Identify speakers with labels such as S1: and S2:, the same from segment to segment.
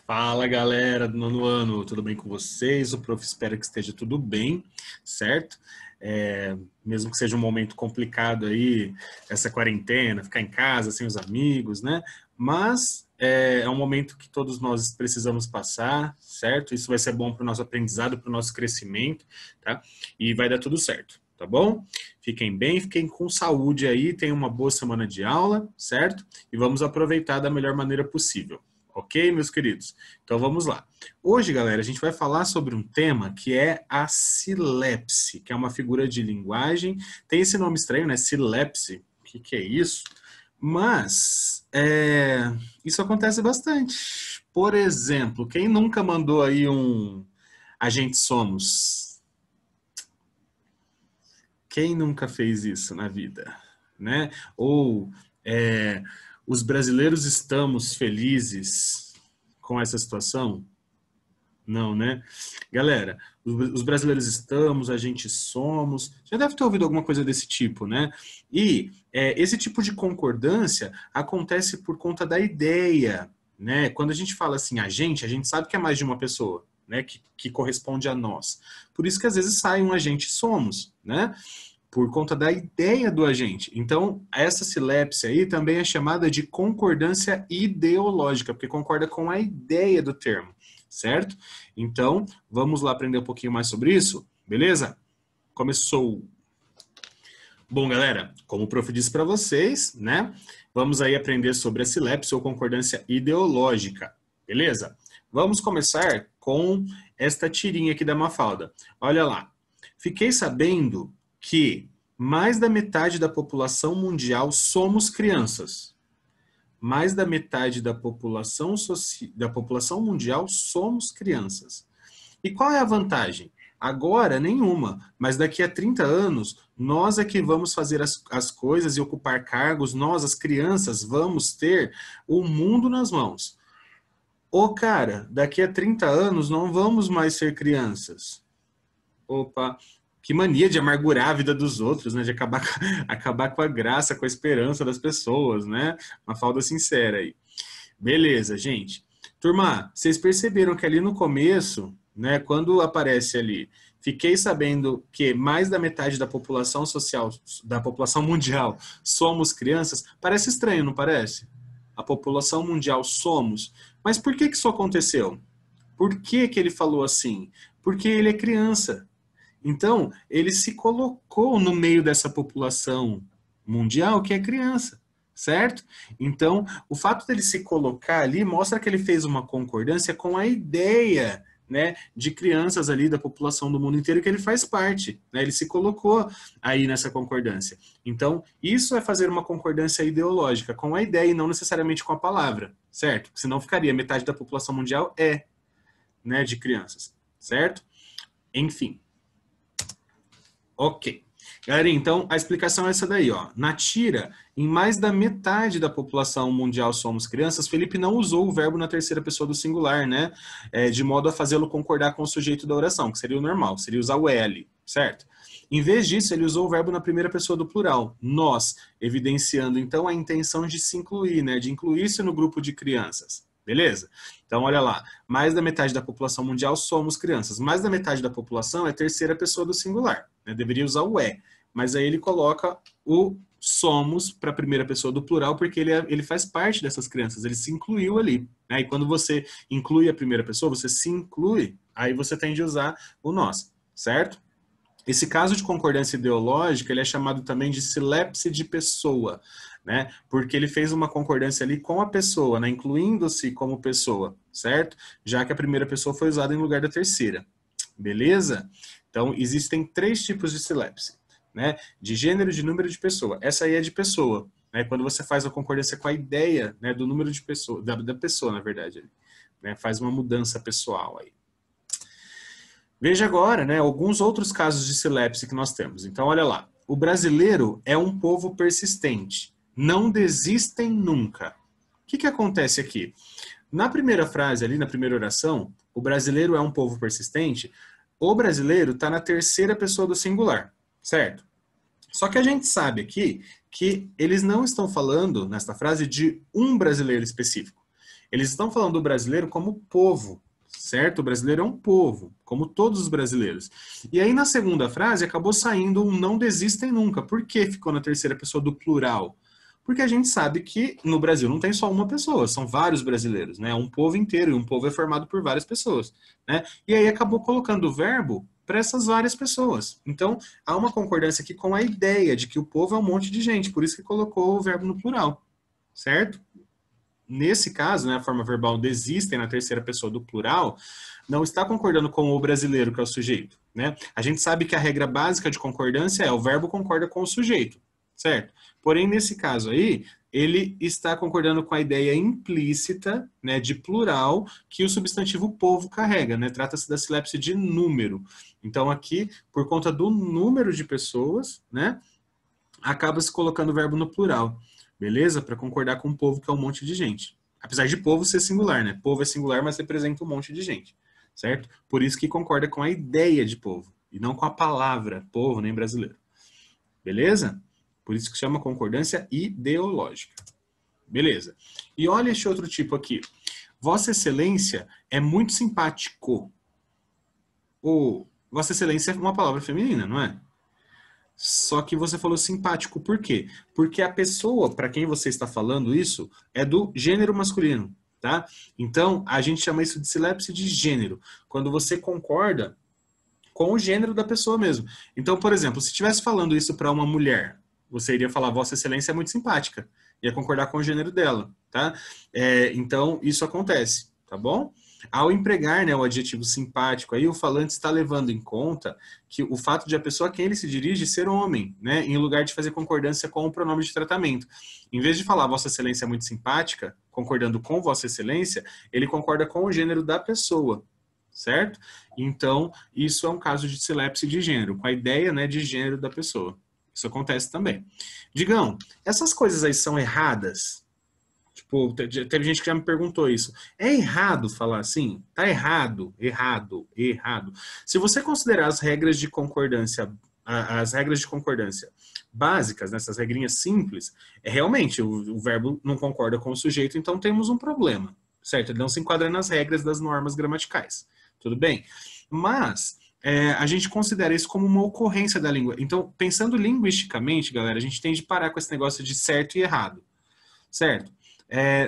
S1: Fala galera do nono ano, tudo bem com vocês? O prof espera que esteja tudo bem, certo? Mesmo que seja um momento complicado aí, essa quarentena, ficar em casa sem os amigos, né? Mas é um momento que todos nós precisamos passar, certo? Isso vai ser bom para o nosso aprendizado, para o nosso crescimento, tá? E vai dar tudo certo, tá bom? Fiquem bem, fiquem com saúde aí, tenham uma boa semana de aula, certo? E vamos aproveitar da melhor maneira possível. Ok, meus queridos? Então vamos lá. Hoje, galera, a gente vai falar sobre um tema que é a silepse, que é uma figura de linguagem. Tem esse nome estranho, né? Silepse. O que é isso? Mas isso acontece bastante. Por exemplo, quem nunca mandou aí um "a gente somos"? Quem nunca fez isso na vida? Né? Ou os brasileiros estamos felizes com essa situação? Não, né? Galera, os brasileiros estamos, a gente somos. Já deve ter ouvido alguma coisa desse tipo, né? E esse tipo de concordância acontece por conta da ideia, né? Quando a gente fala assim, a gente sabe que é mais de uma pessoa, né? Que corresponde a nós. Por isso que às vezes sai um "a gente somos", né? Por conta da ideia do agente. Então, essa silepse aí também é chamada de concordância ideológica, porque concorda com a ideia do termo, certo? Então, vamos lá aprender um pouquinho mais sobre isso, beleza? Começou! Bom, galera, como o prof disse para vocês, né? Vamos aí aprender sobre a silepse ou concordância ideológica, beleza? Vamos começar com esta tirinha aqui da Mafalda. Olha lá. Fiquei sabendo que mais da metade da população mundial somos crianças. Mais da metade da população mundial somos crianças. E qual é a vantagem? Agora, nenhuma, mas daqui a 30 anos, nós é que vamos fazer as coisas e ocupar cargos, nós, as crianças, vamos ter o mundo nas mãos. Cara, daqui a 30 anos não vamos mais ser crianças. Opa, que mania de amargurar a vida dos outros, né? De acabar com a graça, com a esperança das pessoas, né? Uma falda sincera aí. Beleza, gente. Turma, vocês perceberam que ali no começo, né, quando aparece ali, fiquei sabendo que mais da metade da população social, da população mundial, somos crianças? Parece estranho, não parece? A população mundial somos. Mas por que isso aconteceu? Por que ele falou assim? Porque ele é criança. Então, ele se colocou no meio dessa população mundial que é criança, certo? Então, o fato dele se colocar ali mostra que ele fez uma concordância com a ideia, né, de crianças ali da população do mundo inteiro que ele faz parte, né? Ele se colocou aí nessa concordância. Então, isso é fazer uma concordância ideológica com a ideia e não necessariamente com a palavra, certo? Senão ficaria metade da população mundial né, de crianças, certo? Enfim. Ok. Galera, então a explicação é essa daí, ó. Na tira, em mais da metade da população mundial somos crianças, Felipe não usou o verbo na terceira pessoa do singular, né? De modo a fazê-lo concordar com o sujeito da oração, que seria o normal, seria usar o "ele", certo? Em vez disso, ele usou o verbo na primeira pessoa do plural, nós, evidenciando então a intenção de se incluir, né? De incluir-se no grupo de crianças. Beleza? Então, olha lá, mais da metade da população mundial somos crianças. Mais da metade da população é terceira pessoa do singular, né? Deveria usar o mas aí ele coloca o somos para a primeira pessoa do plural, porque ele faz parte dessas crianças, ele se incluiu ali, né? E quando você inclui a primeira pessoa, você se inclui, aí você tem de usar o nós, certo? Esse caso de concordância ideológica, ele é chamado também de silepse de pessoa, né? Porque ele fez uma concordância ali com a pessoa, né? Incluindo-se como pessoa, certo? Já que a primeira pessoa foi usada em lugar da terceira. Beleza? Então, existem 3 tipos de silepse, né? De gênero, de número, de pessoa. Essa aí é de pessoa, né? Quando você faz a concordância com a ideia, né, do número de pessoas, da pessoa, na verdade, né? Faz uma mudança pessoal aí. Veja agora, né, alguns outros casos de silepse que nós temos. Então, olha lá. O brasileiro é um povo persistente. Não desistem nunca. O que acontece aqui? Na primeira frase ali, na primeira oração, o brasileiro é um povo persistente. O brasileiro está na terceira pessoa do singular, certo? Só que a gente sabe aqui que eles não estão falando, nesta frase, de um brasileiro específico. Eles estão falando do brasileiro como povo, certo? O brasileiro é um povo, como todos os brasileiros. E aí, na segunda frase, acabou saindo um não desistem nunca. Por que ficou na terceira pessoa do plural? Porque a gente sabe que no Brasil não tem só uma pessoa, são vários brasileiros, né? É um povo inteiro, e um povo é formado por várias pessoas, né? E aí acabou colocando o verbo para essas várias pessoas. Então, há uma concordância aqui com a ideia de que o povo é um monte de gente, por isso que colocou o verbo no plural, certo? Nesse caso, né, a forma verbal desistem na terceira pessoa do plural, não está concordando com o brasileiro, que é o sujeito, né? A gente sabe que a regra básica de concordância é o verbo concorda com o sujeito, certo? Porém, nesse caso aí, ele está concordando com a ideia implícita, né, de plural que o substantivo povo carrega, né? Trata-se da silepse de número. Então, aqui, por conta do número de pessoas, né, acaba se colocando o verbo no plural, beleza? Para concordar com o povo, que é um monte de gente. Apesar de povo ser singular, né? Povo é singular, mas representa um monte de gente, certo? Por isso que concorda com a ideia de povo, e não com a palavra povo, nem brasileiro. Beleza? Por isso que chama concordância ideológica. Beleza. E olha este outro tipo aqui. Vossa Excelência é muito simpático. Ou Vossa Excelência é uma palavra feminina, não é? Só que você falou simpático. Por quê? Porque a pessoa para quem você está falando isso é do gênero masculino, tá? Então, a gente chama isso de silepse de gênero. Quando você concorda com o gênero da pessoa mesmo. Então, por exemplo, se estivesse falando isso para uma mulher, você iria falar, Vossa Excelência é muito simpática. Ia concordar com o gênero dela, tá? Então, isso acontece, tá bom? Ao empregar, né, o adjetivo simpático, aí o falante está levando em conta que o fato de a pessoa a quem ele se dirige ser homem, né, em lugar de fazer concordância com o pronome de tratamento. Em vez de falar Vossa Excelência é muito simpática, concordando com Vossa Excelência, ele concorda com o gênero da pessoa, certo? Então, isso é um caso de silepse de gênero, com a ideia, né, de gênero da pessoa. Isso acontece também. Digam, essas coisas aí são erradas? Tipo, teve gente que já me perguntou isso. É errado falar assim? Tá errado, errado, errado. Se você considerar as regras de concordância, básicas, nessas regrinhas simples, realmente o verbo não concorda com o sujeito, então temos um problema, certo? Ele não se enquadra nas regras das normas gramaticais. Tudo bem? Mas a gente considera isso como uma ocorrência da língua. Então, pensando linguisticamente, galera, a gente tem de parar com esse negócio de certo e errado, certo?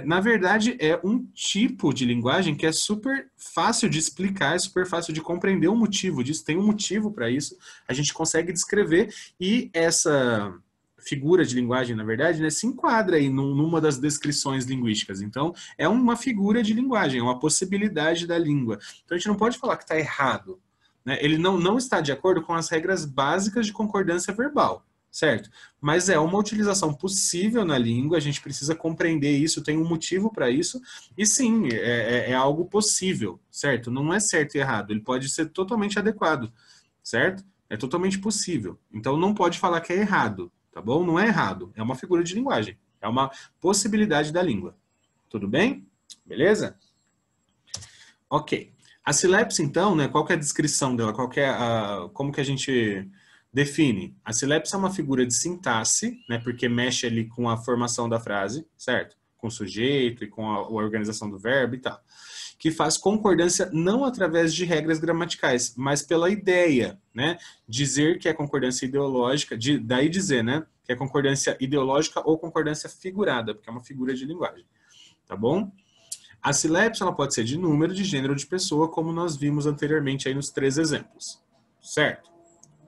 S1: Na verdade, é um tipo de linguagem que é super fácil de explicar, é super fácil de compreender o motivo disso, tem um motivo para isso, a gente consegue descrever, e essa figura de linguagem, na verdade, né, se enquadra aí numa das descrições linguísticas. Então, é uma figura de linguagem, é uma possibilidade da língua. Então, a gente não pode falar que está errado, né? Ele não está de acordo com as regras básicas de concordância verbal, certo? Mas é uma utilização possível na língua, a gente precisa compreender isso, tem um motivo para isso, e sim, é algo possível, certo? Não é certo e errado, ele pode ser totalmente adequado, certo? É totalmente possível. Então não pode falar que é errado, tá bom? Não é errado, é uma figura de linguagem, é uma possibilidade da língua. Tudo bem? Beleza? Ok. A silepse, então, né, qual que é a descrição dela? Como que a gente define? A silepse é uma figura de sintaxe, né, porque mexe ali com a formação da frase, certo? Com o sujeito e com a organização do verbo e tal. Que faz concordância não através de regras gramaticais, mas pela ideia, né? Dizer que é concordância ideológica, daí dizer, né? Que é concordância ideológica ou concordância figurada, porque é uma figura de linguagem, tá bom? A silepse ela pode ser de número, de gênero, de pessoa, como nós vimos anteriormente aí nos 3 exemplos. Certo?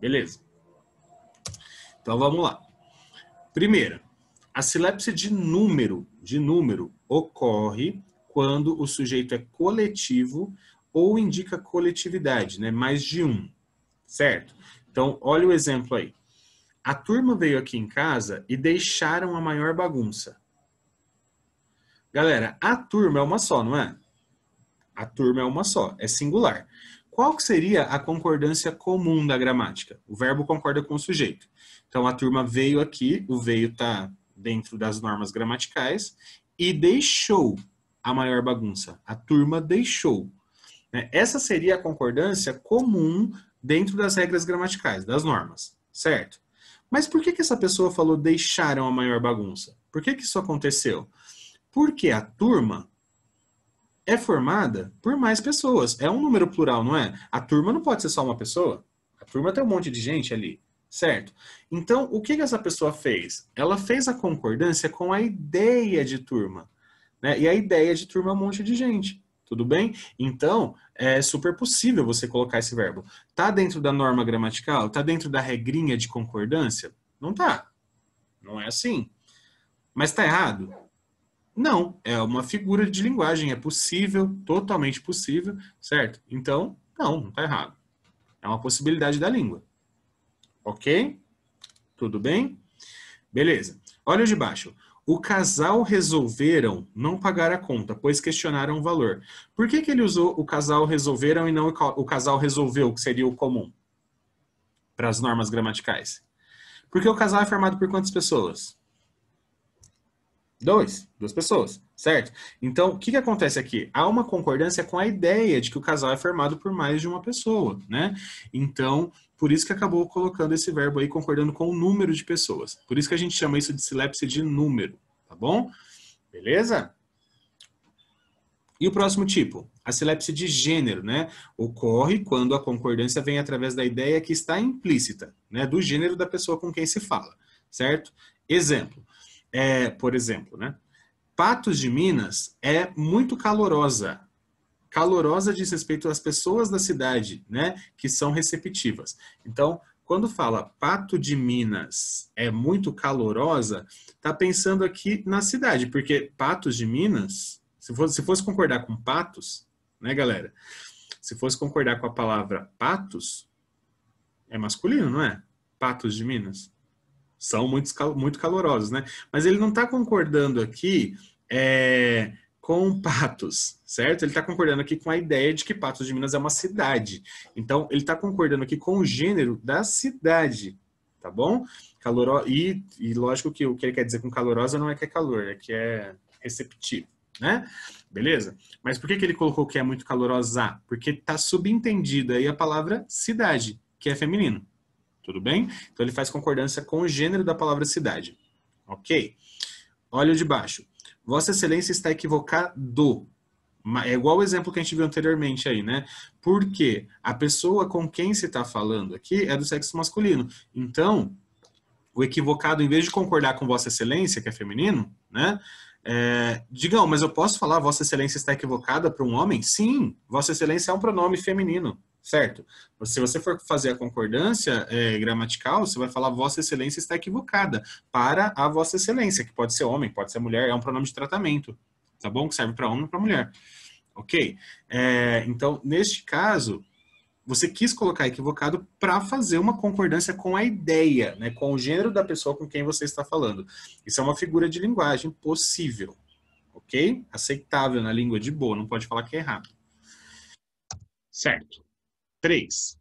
S1: Beleza. Então vamos lá. Primeira, a silepse de número ocorre quando o sujeito é coletivo ou indica coletividade, né? Mais de um. Certo? Então, olha o exemplo aí. a turma veio aqui em casa e deixaram a maior bagunça. Galera, a turma é uma só, não é? A turma é uma só, é singular. Qual que seria a concordância comum da gramática? O verbo concorda com o sujeito. Então, a turma veio aqui, o veio está dentro das normas gramaticais, e deixou a maior bagunça. A turma deixou. Essa seria a concordância comum dentro das regras gramaticais, das normas, certo? Mas por que essa pessoa falou deixaram a maior bagunça? Por que isso aconteceu? Porque a turma é formada por mais pessoas. É um número plural, não é? A turma não pode ser só uma pessoa. A turma tem um monte de gente ali, certo? Então, o que essa pessoa fez? Ela fez a concordância com a ideia de turma, né? E a ideia de turma é um monte de gente. Tudo bem? Então, é super possível você colocar esse verbo. Tá dentro da norma gramatical? Tá dentro da regrinha de concordância? Não tá. Não é assim. Mas tá errado? Não, é uma figura de linguagem, é possível, totalmente possível, certo? Então, não está errado. É uma possibilidade da língua. Ok? Tudo bem? Beleza. Olha o de baixo. O casal resolveram não pagar a conta, pois questionaram o valor. Por que ele usou o casal resolveram e não o casal resolveu, que seria o comum para as normas gramaticais? Porque o casal é formado por quantas pessoas? Duas pessoas, certo? Então, o que acontece aqui? Há uma concordância com a ideia de que o casal é formado por mais de uma pessoa, né? Então, por isso que acabou colocando esse verbo aí, concordando com o número de pessoas. Por isso que a gente chama isso de silepse de número, tá bom? Beleza? E o próximo tipo? A silepse de gênero, né? Ocorre quando a concordância vem através da ideia que está implícita, né? Do gênero da pessoa com quem se fala, certo? Exemplo. Por exemplo, né? Patos de Minas é muito calorosa. Calorosa diz respeito às pessoas da cidade, né? Que são receptivas. Então, quando fala Pato de Minas é muito calorosa, tá pensando aqui na cidade, porque Patos de Minas, se fosse concordar com patos, né, galera? Se fosse concordar com a palavra patos, é masculino, não é? Patos de Minas. São muito calorosos, né? Mas ele não está concordando aqui com Patos, certo? Ele está concordando aqui com a ideia de que Patos de Minas é uma cidade. Então, ele está concordando aqui com o gênero da cidade, tá bom? E lógico que o que ele quer dizer com calorosa não é que é calor, é que é receptivo, né? Beleza? Mas por que ele colocou que é muito calorosa? Porque está subentendida aí a palavra cidade, que é feminino. Tudo bem? Então ele faz concordância com o gênero da palavra cidade. Ok? Olha o de baixo. Vossa Excelência está equivocado. É igual o exemplo que a gente viu anteriormente aí, né? Porque a pessoa com quem se está falando aqui é do sexo masculino. Então, o equivocado, em vez de concordar com Vossa Excelência, que é feminino, né? Digam, mas eu posso falar Vossa Excelência está equivocada para um homem? Sim, Vossa Excelência é um pronome feminino. Certo? Se você for fazer a concordância gramatical, você vai falar Vossa Excelência está equivocada para a Vossa Excelência, que pode ser homem, pode ser mulher, é um pronome de tratamento, tá bom? Que serve para homem e para mulher. Ok? Então, neste caso, você quis colocar equivocado para fazer uma concordância com a ideia, né, com o gênero da pessoa com quem você está falando. Isso é uma figura de linguagem possível, ok? Aceitável na língua de boa, não pode falar que é errado. Certo. 3.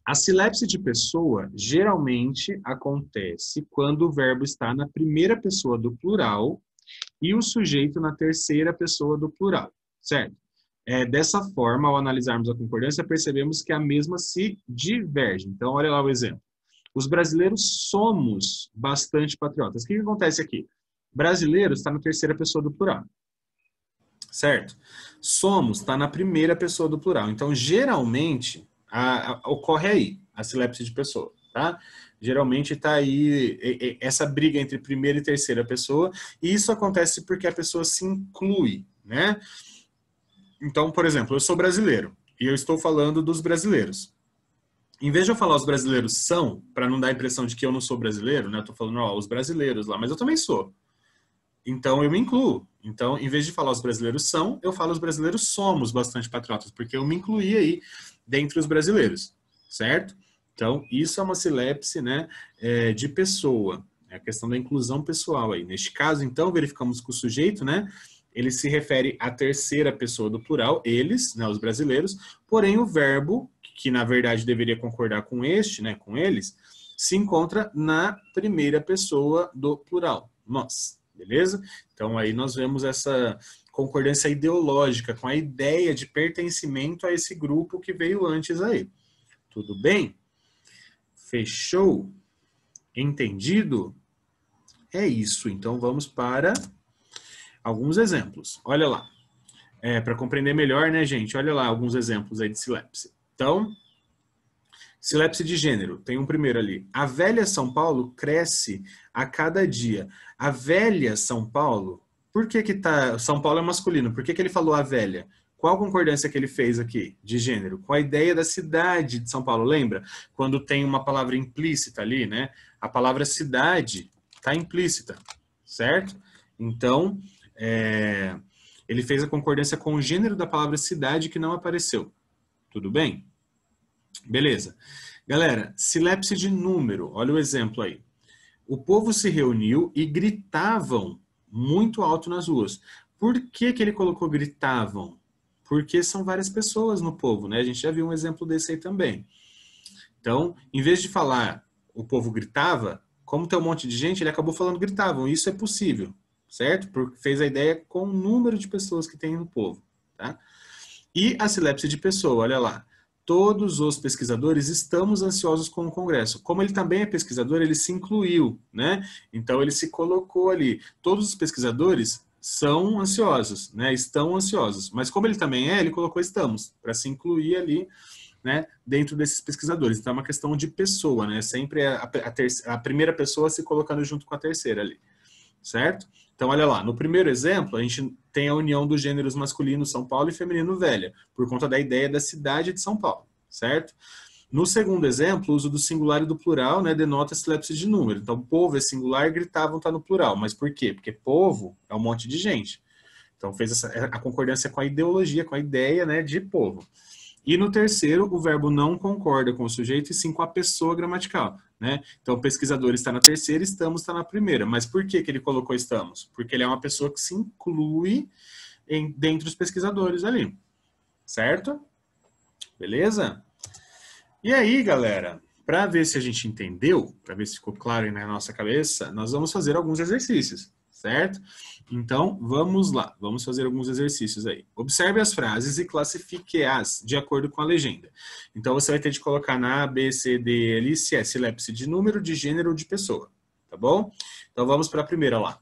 S1: A silepse de pessoa geralmente acontece quando o verbo está na primeira pessoa do plural e o sujeito na terceira pessoa do plural, certo? Dessa forma, ao analisarmos a concordância, percebemos que a mesma se diverge. Então, olha lá o exemplo. Os brasileiros somos bastante patriotas. O que acontece aqui? Brasileiros está na terceira pessoa do plural. Certo? Somos está na primeira pessoa do plural. Então, geralmente, ocorre aí a silepse de pessoa, tá? Geralmente está aí essa briga entre primeira e terceira pessoa, e isso acontece porque a pessoa se inclui, né? Então, por exemplo, eu sou brasileiro, e eu estou falando dos brasileiros. Em vez de eu falar os brasileiros são, para não dar a impressão de que eu não sou brasileiro, né? Eu estou falando, ó, os brasileiros lá, mas eu também sou. Então, eu me incluo. Então, em vez de falar os brasileiros são, eu falo os brasileiros somos bastante patriotas, porque eu me incluí aí dentre os brasileiros, certo? Então, isso é uma silepse, né, de pessoa. É a questão da inclusão pessoal aí. Neste caso, então, verificamos que o sujeito, né, ele se refere à terceira pessoa do plural, eles, né, os brasileiros, porém o verbo, que na verdade deveria concordar com este, né, com eles, se encontra na primeira pessoa do plural, nós, beleza? Então aí nós vemos essa concordância ideológica com a ideia de pertencimento a esse grupo que veio antes aí. Tudo bem? Fechou? Entendido? É isso. Então vamos para alguns exemplos. Olha lá. Para compreender melhor, né, gente? Olha lá alguns exemplos aí de silepse. Então, silepse de gênero. Tem um primeiro ali. A velha São Paulo cresce a cada dia. A velha São Paulo, por que que tá... São Paulo é masculino. Por que que ele falou a velha? Qual a concordância que ele fez aqui, de gênero? Com a ideia da cidade de São Paulo. Lembra? Quando tem uma palavra implícita ali, né? A palavra cidade está implícita, certo? Então, ele fez a concordância com o gênero da palavra cidade que não apareceu. Tudo bem? Beleza. Galera, silepse de número. Olha o exemplo aí. O povo se reuniu e gritavam muito alto nas ruas. Por que que ele colocou gritavam? Porque são várias pessoas no povo, né? A gente já viu um exemplo desse aí também. Então, em vez de falar o povo gritava, como tem um monte de gente, ele acabou falando gritavam. Isso é possível, certo? Porque fez a ideia com o número de pessoas que tem no povo, tá? E a silepse de pessoa, olha lá. Todos os pesquisadores estamos ansiosos com o Congresso. Como ele também é pesquisador, ele se incluiu, né? Então ele se colocou ali. Todos os pesquisadores são ansiosos, né? Estão ansiosos. Mas como ele também ele colocou estamos, para se incluir ali, né, dentro desses pesquisadores. Então é uma questão de pessoa, né? Sempre a primeira pessoa se colocando junto com a terceira ali, certo? Então olha lá, no primeiro exemplo a gente tem a união dos gêneros masculino São Paulo e feminino velha, por conta da ideia da cidade de São Paulo, certo? No segundo exemplo, o uso do singular e do plural, né, denota silepse de número. Então povo é singular, gritavam está no plural. Mas por quê? Porque povo é um monte de gente. Então fez a concordância com a ideologia, com a ideia, né, de povo. E no terceiro, o verbo não concorda com o sujeito e sim com a pessoa gramatical, né? Então, o pesquisador está na terceira, estamos está na primeira. Mas por que que ele colocou estamos? Porque ele é uma pessoa que se inclui dentre os pesquisadores ali, certo? Beleza? E aí, galera, para ver se a gente entendeu, para ver se ficou claro aí na nossa cabeça, nós vamos fazer alguns exercícios, certo? Então, vamos lá, vamos fazer alguns exercícios aí. Observe as frases e classifique-as de acordo com a legenda. Então, você vai ter de colocar na A, B, C, D, L, se é silepse de número, de gênero ou de pessoa, tá bom? Então, vamos para a primeira lá.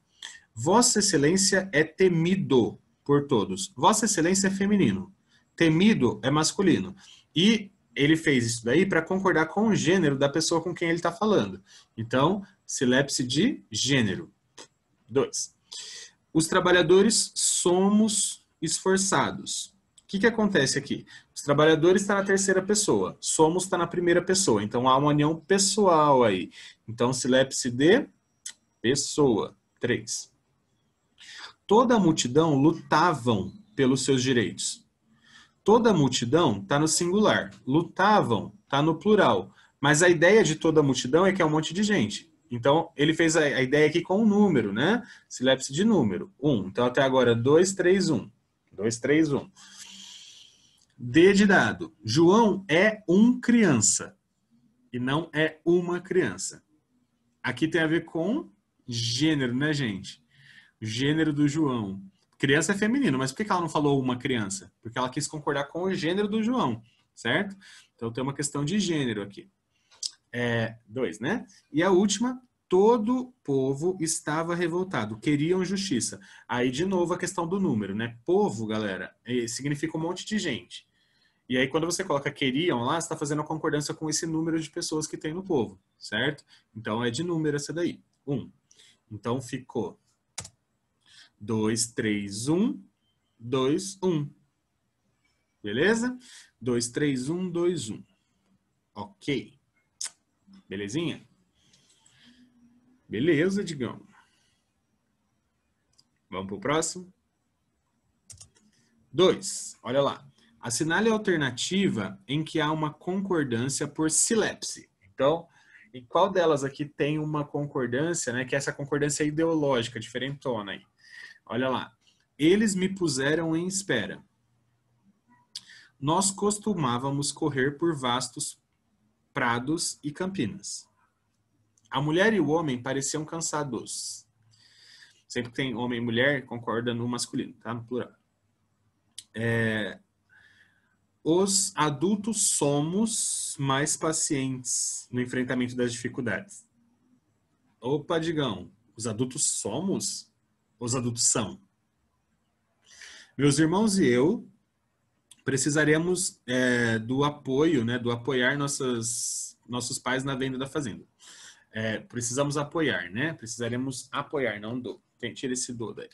S1: Vossa Excelência é temido por todos. Vossa Excelência é feminino. Temido é masculino. E ele fez isso daí para concordar com o gênero da pessoa com quem ele está falando. Então, silepse de gênero. 2. Os trabalhadores somos esforçados. O que acontece aqui? Os trabalhadores está na terceira pessoa, somos está na primeira pessoa. Então, há uma união pessoal aí. Então, silepse de pessoa. 3. Toda a multidão lutavam pelos seus direitos. Toda a multidão está no singular. Lutavam está no plural. Mas a ideia de toda a multidão é que é um monte de gente. Então, ele fez a ideia aqui com um número, né? Silepse de número. 1. Então, até agora, 2, 3, 1. 2, 3, 1. D de dado. João é um criança. E não é uma criança. Aqui tem a ver com gênero, né, gente? Gênero do João. Criança é feminino, mas por que ela não falou uma criança? Porque ela quis concordar com o gênero do João, certo? Então, tem uma questão de gênero aqui. 2, né? E a última, todo povo estava revoltado, queriam justiça. Aí, de novo, a questão do número, né? Povo, galera, significa um monte de gente. E aí, quando você coloca queriam lá, você está fazendo a concordância com esse número de pessoas que tem no povo, certo? Então, é de número essa daí. 1. Então, ficou 2, 3, 1, 2, 1. Beleza? 2, 3, 1, 2, 1. Ok. Belezinha? Beleza, Digão. Vamos para o próximo? 2. Olha lá. Assinale a alternativa em que há uma concordância por silepse. Então, e qual delas aqui tem uma concordância, né? Que é essa concordância ideológica, diferentona aí. Olha lá. Eles me puseram em espera. Nós costumávamos correr por vastos prados e campinas. A mulher e o homem pareciam cansados. Sempre que tem homem e mulher, concorda no masculino, tá? No plural. Os adultos somos mais pacientes no enfrentamento das dificuldades. Opa, Digão, os adultos somos? Os adultos são. Meus irmãos e eu precisaremos do apoio, né, do apoiar nossos pais na venda da fazenda. Precisamos apoiar, né? Precisaremos apoiar, não do. Tira esse do daí.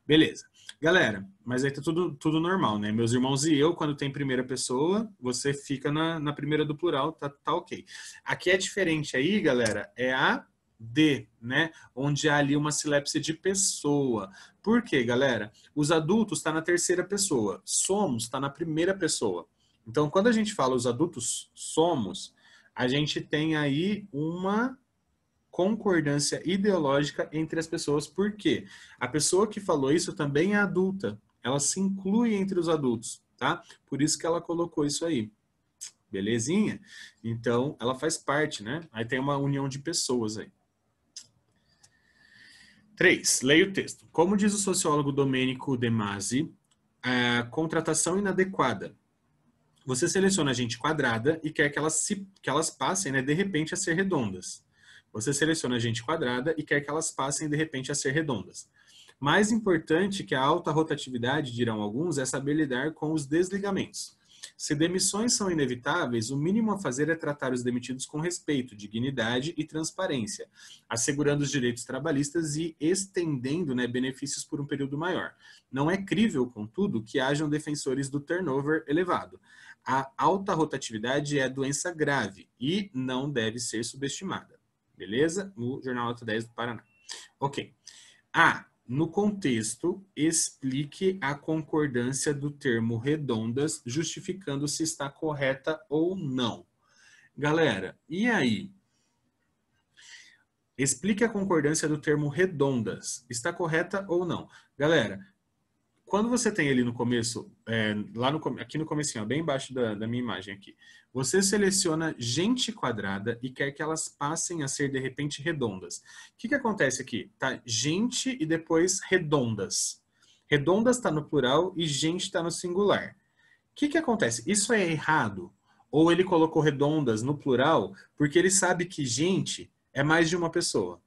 S1: Beleza. Galera, mas aí tá tudo normal, né? Meus irmãos e eu, quando tem primeira pessoa, você fica na primeira do plural, tá ok. Aqui é diferente aí, galera, é a de, né? Onde há ali uma silepse de pessoa. Por quê, galera? Os adultos está na terceira pessoa. Somos está na primeira pessoa. Então, quando a gente fala os adultos somos, a gente tem aí uma concordância ideológica entre as pessoas. Por quê? A pessoa que falou isso também é adulta. Ela se inclui entre os adultos, tá? Por isso que ela colocou isso aí. Belezinha? Então, ela faz parte, né? Aí tem uma união de pessoas aí. 3. Leia o texto. Como diz o sociólogo Domenico De Masi, a contratação inadequada. Você seleciona a gente quadrada e quer que elas passem, né, de repente, a ser redondas. Você seleciona a gente quadrada e quer que elas passem, de repente, a ser redondas. Mais importante que a alta rotatividade, dirão alguns, é saber lidar com os desligamentos. Se demissões são inevitáveis, o mínimo a fazer é tratar os demitidos com respeito, dignidade e transparência, assegurando os direitos trabalhistas e estendendo, né, benefícios por um período maior. Não é crível, contudo, que hajam defensores do turnover elevado. A alta rotatividade é doença grave e não deve ser subestimada. Beleza? No Jornal Nota 10 do Paraná. Ok. No contexto, explique a concordância do termo redondas, justificando se está correta ou não. Galera, e aí? Explique a concordância do termo redondas. Está correta ou não? Galera, quando você tem ali no começo, aqui no comecinho, bem embaixo da minha imagem aqui, você seleciona gente quadrada e quer que elas passem a ser, de repente, redondas. O que acontece aqui? Tá gente e depois redondas. Redondas está no plural e gente está no singular. O que acontece? Isso é errado? Ou ele colocou redondas no plural porque ele sabe que gente é mais de uma pessoa?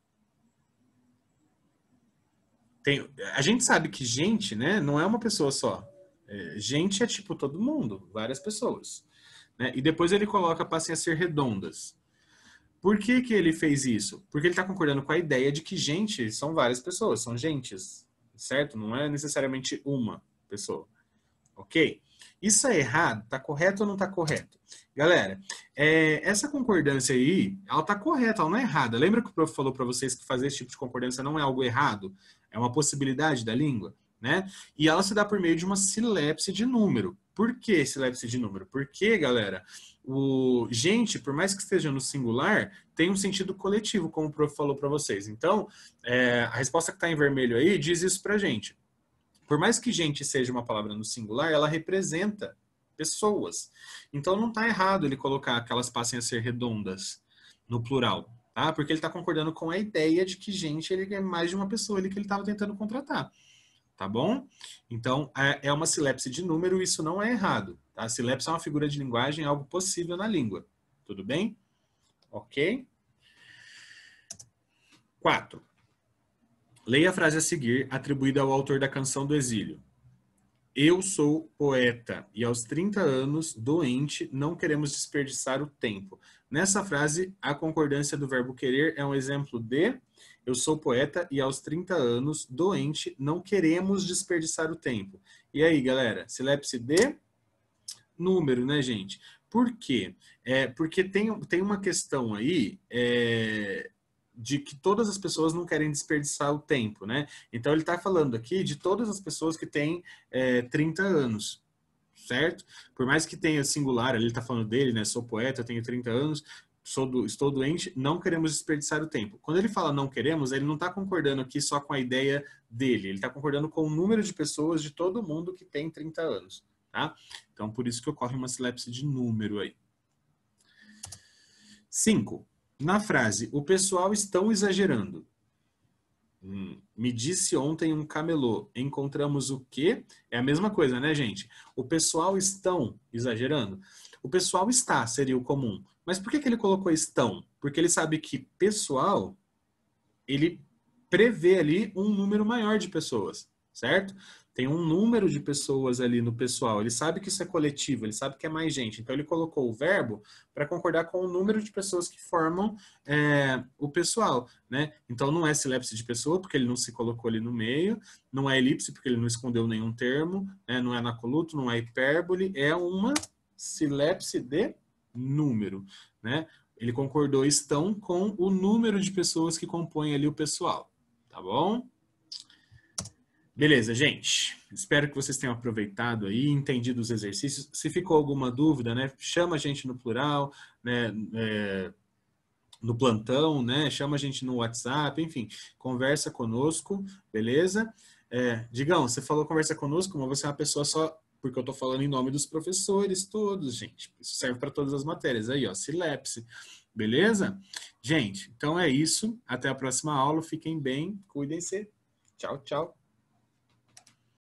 S1: A gente sabe que gente, né, não é uma pessoa só. Gente é tipo todo mundo, várias pessoas. Né? E depois ele coloca passem a ser redondas. Por que ele fez isso? Porque ele está concordando com a ideia de que gente são várias pessoas, são gentes, certo? Não é necessariamente uma pessoa. Ok? Isso é errado? Tá correto ou não tá correto? Galera, essa concordância aí, ela tá correta, ela não é errada. Lembra que o prof falou para vocês que fazer esse tipo de concordância não é algo errado? É uma possibilidade da língua, né? E ela se dá por meio de uma silepse de número. Por que silepse de número? Porque, galera, o gente, por mais que esteja no singular, tem um sentido coletivo, como o prof falou para vocês. Então, a resposta que está em vermelho aí diz isso pra gente. Por mais que gente seja uma palavra no singular, ela representa pessoas. Então não está errado ele colocar que elas passem a ser redondas no plural, tá? Porque ele está concordando com a ideia de que gente ele é mais de uma pessoa ali que ele estava tentando contratar, tá bom? Então é uma silepse de número, isso não é errado, tá? A silepse é uma figura de linguagem, é algo possível na língua, tudo bem? Ok? 4. Leia a frase a seguir, atribuída ao autor da Canção do Exílio. Eu sou poeta e aos 30 anos, doente, não queremos desperdiçar o tempo. Nessa frase, a concordância do verbo querer é um exemplo de eu sou poeta e aos 30 anos, doente, não queremos desperdiçar o tempo. E aí, galera, silepse de número, né, gente? Por quê? Porque tem uma questão aí de que todas as pessoas não querem desperdiçar o tempo, né? Então ele está falando aqui de todas as pessoas que têm 30 anos, certo? Por mais que tenha singular, ele está falando dele, né? Sou poeta, tenho 30 anos. estou doente, não queremos desperdiçar o tempo. Quando ele fala não queremos, ele não está concordando aqui só com a ideia dele, ele está concordando com o número de pessoas de todo mundo que tem 30 anos. Tá? Então, por isso que ocorre uma silepse de número aí. 5. Na frase, o pessoal estão exagerando. Me disse ontem um camelô. Encontramos o quê? É a mesma coisa, né, gente? O pessoal estão exagerando. O pessoal está seria o comum. Mas por que ele colocou estão? Porque ele sabe que pessoal, ele prevê ali um número maior de pessoas, certo? Tem um número de pessoas ali no pessoal. Ele sabe que isso é coletivo, ele sabe que é mais gente. Então, ele colocou o verbo para concordar com o número de pessoas que formam o pessoal, né? Então, não é silepse de pessoa, porque ele não se colocou ali no meio. Não é elipse, porque ele não escondeu nenhum termo. Né? Não é anacoluto, não é hipérbole. É uma silepse de número, né? Ele concordou estão com o número de pessoas que compõem ali o pessoal, tá bom? Beleza, gente. Espero que vocês tenham aproveitado aí, entendido os exercícios. Se ficou alguma dúvida, né, chama a gente no plural, né, no plantão, né, chama a gente no WhatsApp, enfim, conversa conosco, beleza? Digão, você falou conversa conosco, mas você é uma pessoa só, porque eu tô falando em nome dos professores todos, gente. Isso serve para todas as matérias. Aí, ó, silepse. Beleza? Gente, então é isso. Até a próxima aula. Fiquem bem, cuidem-se. Tchau, tchau.